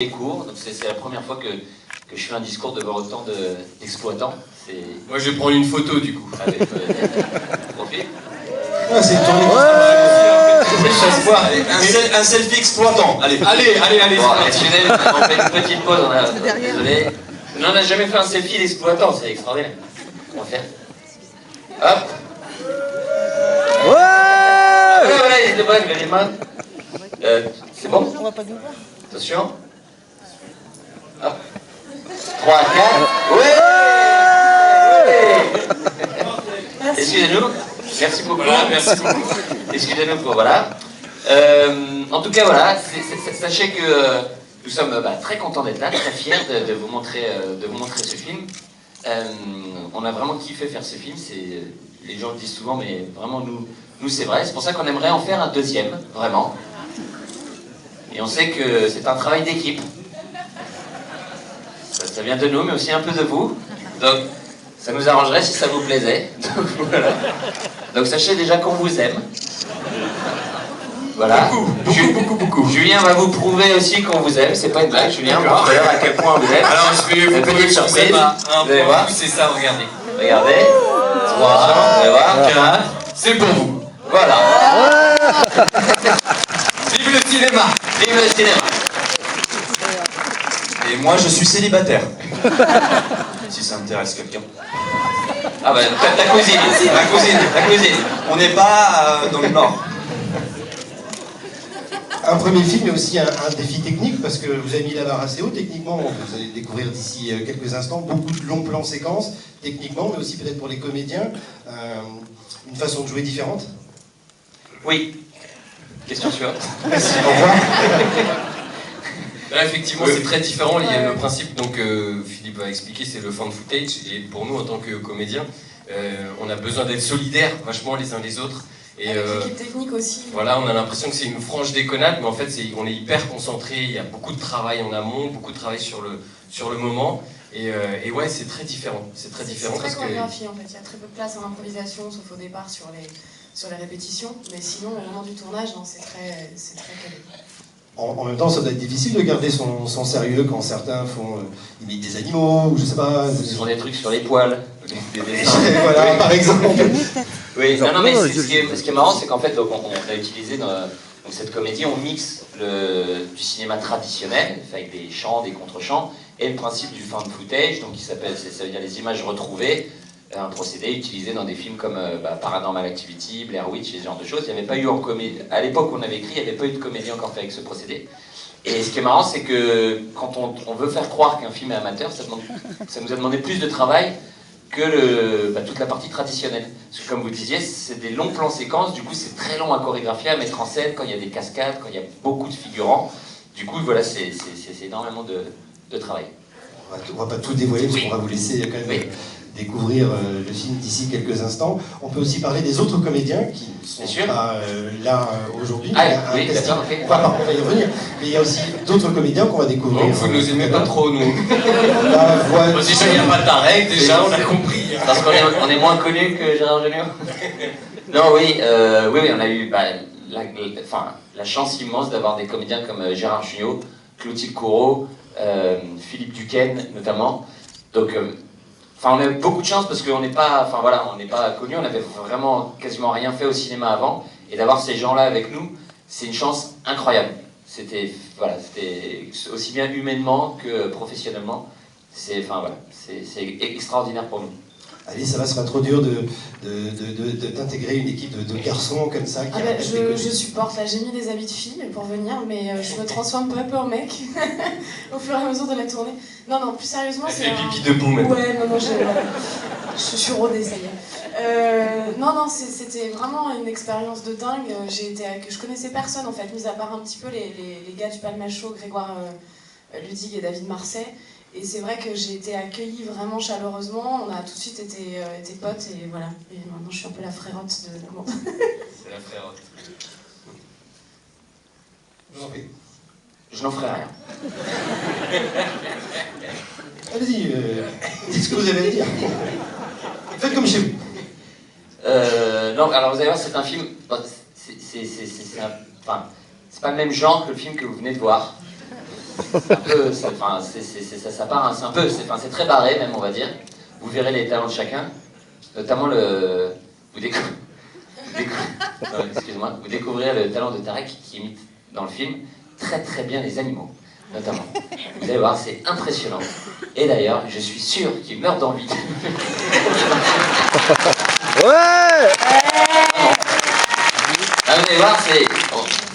les cours, donc c'est la première fois que je fais un discours devant autant d'exploitants. Moi je vais prendre une photo du coup. Avec profil. Ah, c'est tourné. Un selfie exploitant. Allez. Bon, excusez, on fait une petite pause, désolé. On n'a jamais fait un selfie d'exploitant, c'est extraordinaire. On va faire. Hop. Voilà, il est de bonne, les mains. C'est bon? Attention. Hop. 3, 4. Ouais. Excusez-nous. Merci beaucoup. Voilà, merci beaucoup. Excusez-nous pour voilà. En tout cas, voilà. Sachez que nous sommes très contents d'être là, très fiers de vous montrer ce film. On a vraiment kiffé faire ce film. Les gens le disent souvent, mais vraiment nous c'est vrai. C'est pour ça qu'on aimerait en faire un deuxième, vraiment. Et on sait que c'est un travail d'équipe. Ça vient de nous, mais aussi un peu de vous. Donc, ça nous arrangerait si ça vous plaisait. Donc, voilà. Donc sachez déjà qu'on vous aime. Voilà. Beaucoup. Julien va vous prouver aussi qu'on vous aime. C'est pas une blague, Julien. Vous allez voir à quel point on vous aime. Alors, je vais vous petite surprise. Vous allez voir. C'est ça, regardez. Regardez. 3, vous allez voir. 4. C'est pour vous. Voilà. Vive le cinéma. Vive le cinéma. Et moi, je suis célibataire. Si ça intéresse quelqu'un. Ah bah, ta cousine. La cousine. On n'est pas dans le Nord. Un premier film, mais aussi un défi technique, parce que vous avez mis la barre assez haut. Techniquement, vous allez découvrir d'ici quelques instants beaucoup de longs plans séquences, techniquement, mais aussi peut-être pour les comédiens, une façon de jouer différente. Oui. Question suivante. Merci, au revoir. Là, effectivement, c'est très différent. Il y a le principe, donc Philippe va expliquer, c'est le fan footage. Et pour nous, en tant que comédiens, on a besoin d'être solidaires, vachement les uns les autres. Et l'équipe technique aussi. Voilà, on a l'impression que c'est une franche déconnade, mais en fait, on est hyper concentré. Il y a beaucoup de travail en amont, beaucoup de travail sur le moment. Et ouais, c'est très différent. C'est très différent C'est parce très que chorégraphié en fait. Il y a très peu de place en improvisation, sauf au départ sur les répétitions. Mais sinon, au moment du tournage, non, c'est très calé. En même temps, ça doit être difficile de garder son sérieux quand certains imitent des animaux, ou je sais pas. Ce sont des trucs sur les poils. Voilà, par exemple. Oui, non, mais ce qui est marrant, c'est qu'en fait, donc, on a utilisé dans cette comédie, on mixe du cinéma traditionnel, avec des chants, des contre-chants, et le principe du found footage, donc ça veut dire les images retrouvées, un procédé utilisé dans des films comme Paranormal Activity, Blair Witch, et ce genre de choses. Il n'y avait pas eu en comédie, à l'époque où on avait écrit, il n'y avait pas eu de comédie encore fait avec ce procédé. Et ce qui est marrant, c'est que quand on veut faire croire qu'un film est amateur, ça nous a demandé plus de travail que toute la partie traditionnelle. Parce que comme vous disiez, c'est des longs plans séquences, du coup c'est très long à chorégraphier, à mettre en scène, quand il y a des cascades, quand il y a beaucoup de figurants. Du coup, voilà, c'est énormément de travail. On va pas tout dévoiler, parce qu'on va vous laisser quand même découvrir le film d'ici quelques instants. On peut aussi parler des autres comédiens qui ne sont pas là aujourd'hui. Ah oui, d'accord, ok. On va y revenir. Mais il y a aussi d'autres comédiens qu'on va découvrir. donc, vous nous aimez pas trop, nous. Déjà, il n'y a pas de règle, déjà, on a compris. Parce qu'on est moins connus que Gérard Jugnot. Non, oui, on a eu la chance immense d'avoir des comédiens comme Gérard Jugnot, Clotilde Courreau, Philippe Duquesne notamment. Donc, on a eu beaucoup de chance parce qu'on n'est pas, on n'est pas connus, on n'avait vraiment quasiment rien fait au cinéma avant, et d'avoir ces gens-là avec nous, c'est une chance incroyable. C'était aussi bien humainement que professionnellement. C'est extraordinaire pour nous. Alice, ça va, c'est pas trop dur d'intégrer une équipe de garçons comme ça qui je supporte, là j'ai mis des habits de filles pour venir, mais je me transforme peu à peu en mec au fur et à mesure de la tournée. Non, plus sérieusement, c'est fait pipi debout même. Ouais, non, je suis rodée, ça y est. Non, c'était vraiment une expérience de dingue. Je connaissais personne en fait, mis à part un petit peu les gars du Palmacho, Grégoire Ludig et David Marseille. Et c'est vrai que j'ai été accueillie vraiment chaleureusement, on a tout de suite été potes et voilà. Et maintenant je suis un peu la frérotte de l'amour. C'est la frérotte. Je vous en prie. Je n'en ferai rien. Allez-y, dites ce que vous avez à dire. Faites comme chez vous. Non, alors vous allez voir, c'est un film. C'est pas le même genre que le film que vous venez de voir. c'est un peu, ça part, c'est un peu, c'est très barré même, on va dire. Vous verrez les talents de chacun, notamment vous découvrirez le talent de Tarek qui imite dans le film très très bien les animaux, notamment. Vous allez voir, c'est impressionnant. Et d'ailleurs, je suis sûr qu'il meurt d'envie. Ouais. Là, vous allez voir,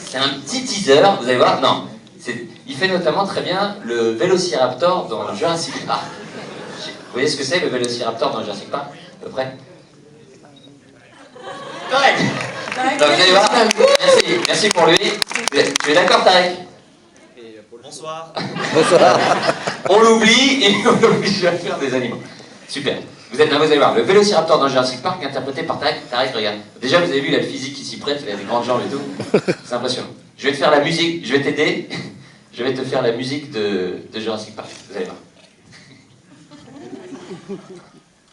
c'est un petit teaser, vous allez voir, non. Il fait notamment très bien le Vélociraptor dans Jurassic Park. Vous voyez ce que c'est le Vélociraptor dans Jurassic Park, à peu près? Tarek. Donc vous allez voir, merci pour lui. Tu es d'accord, Tarek? Bonsoir. Bonsoir. On l'oublie et on l'oblige à faire des animaux. Super. Vous allez voir, le Vélociraptor dans Jurassic Park interprété par Tarek. Tarek, regarde. Déjà, vous avez vu, il a le physique qui s'y prête, il a des grandes jambes et tout. C'est impressionnant. Je vais te faire la musique, je vais t'aider. Je vais te faire la musique de Jurassic Park. Vous allez voir.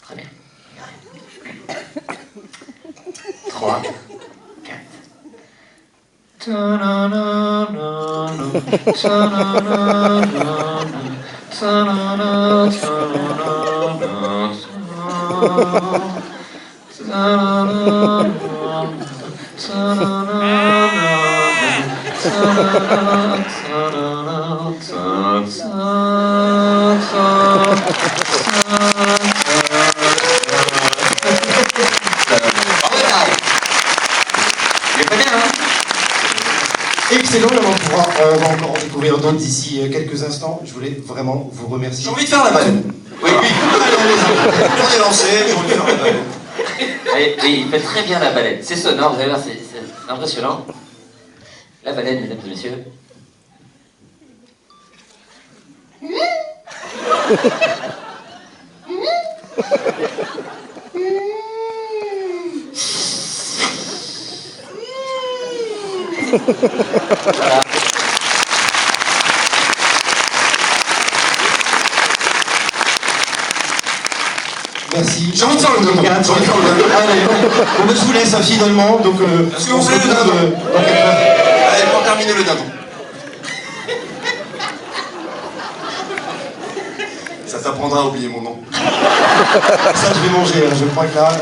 Très bien. 3, Excellent, on va encore en découvrir d'autres d'ici quelques instants. Je voulais vraiment vous remercier. J'ai envie de faire la baleine. Oui, oui. On est lancé, j'ai envie de faire la baleine. Oui, il fait très bien la baleine. C'est sonore, vous allez voir, c'est impressionnant. La baleine, mesdames et messieurs. Voilà. Merci. J'ai envie de faire le dindon. Allez, on je vous laisse finalement. Donc, Est-ce que vous voulez le dindon dans 4 heures. Allez, pour terminer le dindon. Ça t'apprendra à oublier mon nom. Ça, je vais manger, je crois que là.